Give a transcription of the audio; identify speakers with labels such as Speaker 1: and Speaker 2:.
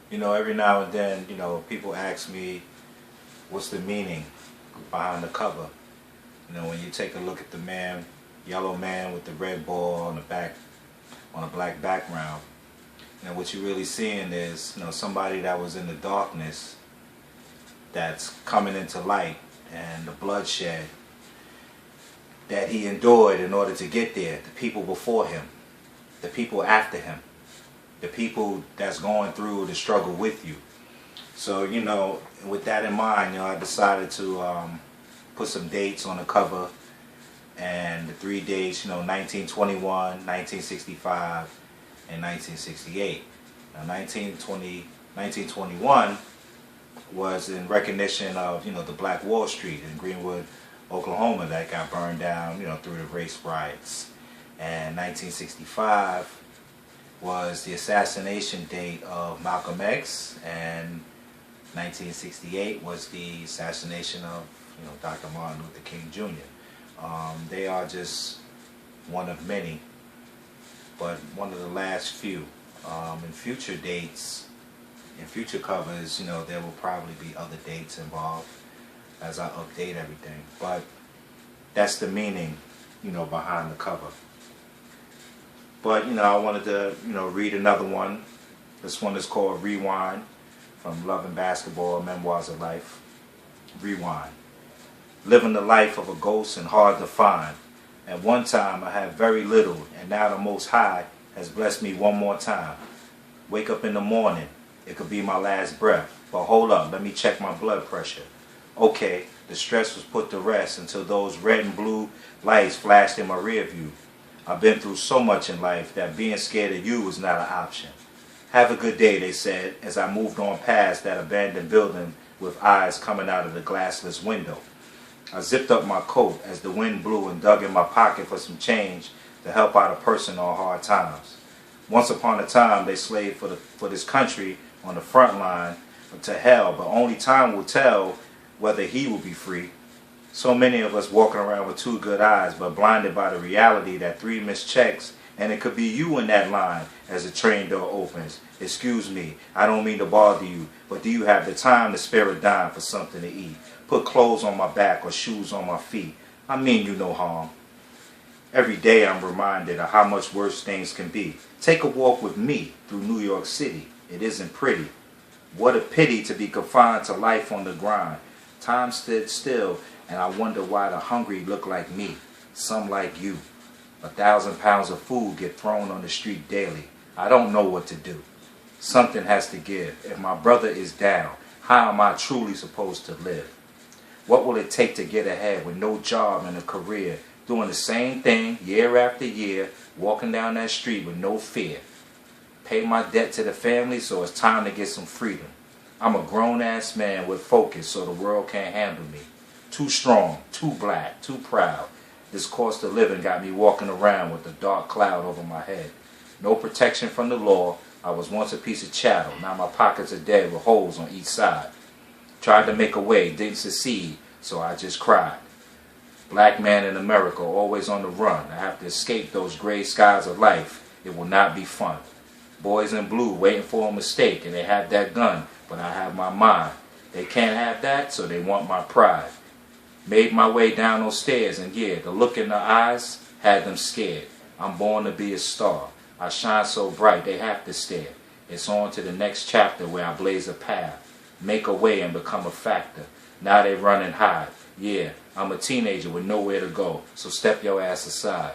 Speaker 1: You know, every now and then, you know, people ask me what's the meaning behind the cover. You know, when you take a look at the man, yellow man with the red ball on the back, on a black background, you know, what you're really seeing is, you know, somebody that was in the darkness that's coming into light, and the bloodshed that he endured in order to get there, the people before him, the people after him, the people that's going through the struggle with you. So, you know, with that in mind, you know, I decided to put some dates on the cover, and the 3 dates, you know, 1921, 1965, and 1968. Now, 1921 was in recognition of, you know, the Black Wall Street in Greenwood, Oklahoma, that got burned down, you know, through the race riots. And 1965 was the assassination date of Malcolm X, and 1968 was the assassination of, you know, Dr. Martin Luther King Jr. They are just one of many, but one of the last few. In future dates, in future covers, you know, there will probably be other dates involved as I update everything. But that's the meaning, you know, behind the cover. But, you know, I wanted to, you know, read another one. This one is called Rewind, from Love and Basketball, Memoirs of Life. Rewind. Living the life of a ghost and hard to find. At one time I had very little, and now the Most High has blessed me one more time. Wake up in the morning, it could be my last breath. But hold up, let me check my blood pressure. Okay, the stress was put to rest until those red and blue lights flashed in my rear view. I've been through so much in life that being scared of you was not an option. Have a good day, they said, as I moved on past that abandoned building with eyes coming out of the glassless window. I zipped up my coat as the wind blew and dug in my pocket for some change to help out a person on hard times. Once upon a time, they slaved for this country on the front line to hell, but only time will tell whether he will be free. So many of us walking around with 2 good eyes, but blinded by the reality that 3 missed checks, and it could be you in that line as the train door opens. Excuse me, I don't mean to bother you, but do you have the time to spare a dime for something to eat? Put clothes on my back or shoes on my feet. I mean you no harm. Every day I'm reminded of how much worse things can be. Take a walk with me through New York City. It isn't pretty. What a pity to be confined to life on the grind. Time stood still, and I wonder why the hungry look like me, some like you. 1,000 pounds of food get thrown on the street daily. I don't know what to do. Something has to give. If my brother is down, how am I truly supposed to live? What will it take to get ahead with no job and a career, doing the same thing year after year, walking down that street with no fear? Pay my debt to the family, so it's time to get some freedom. I'm a grown-ass man with focus, so the world can't handle me. Too strong, too black, too proud. This cost of living got me walking around with a dark cloud over my head. No protection from the law. I was once a piece of chattel. Now my pockets are dead with holes on each side. Tried to make a way, didn't succeed, so I just cried. Black man in America, always on the run. I have to escape those gray skies of life. It will not be fun. Boys in blue waiting for a mistake, and they have that gun, but I have my mind. They can't have that, so they want my pride. Made my way down those stairs, and yeah, the look in their eyes had them scared. I'm born to be a star. I shine so bright they have to stare. It's on to the next chapter where I blaze a path, make a way and become a factor. Now they run and hide. Yeah, I'm a teenager with nowhere to go, so step your ass aside.